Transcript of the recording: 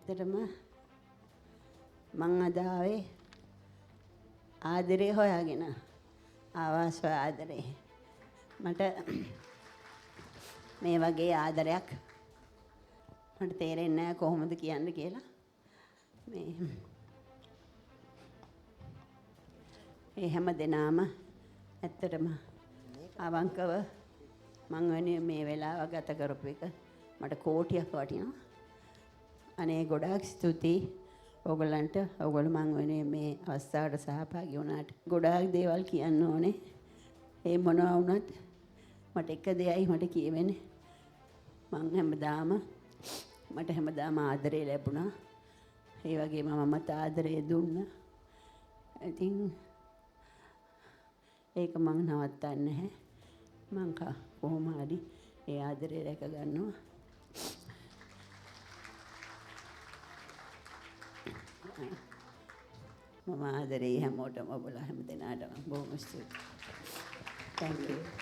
ඇත්තටම මං අද ආවේ ආදරේ හොයාගෙන ආවාස් ආදරේ මට මේ වගේ ආදරයක් මට තේරෙන්නේ නැහැ කොහොමද කියන්න කියලා මේ හැම දිනාම ඇත්තටම අවංකව මං වෙනුවෙන් මේ වෙලාව ගත කරපු එක මට කෝටියක් වටිනවා. අනේ ගොඩාක් ස්තුතියි ඔයගලන්ට. ඔයගොල්ලෝ මං වෙනුවෙන් මේ අවස්ථාවට සහභාගී වුණාට. ගොඩාක් දේවල් කියන්න ඕනේ. ඒ මොනවා වුණත් මට එක දෙයයි මට කියවෙන්නේ. මට හැමදාම ආදරේ ලැබුණා. ඒ වගේම මමත් ආදරේ දුන්නා. ඉතින් ඒක මං නවත්තන්නේ නැහැ. මං කොහොම හරි ඒ ආදරේ රැක ගන්නවා. මම ආදරේ හැමෝටම ඔබලා හැම දෙනාටම බොහොම ස්තුතියි. Thank you.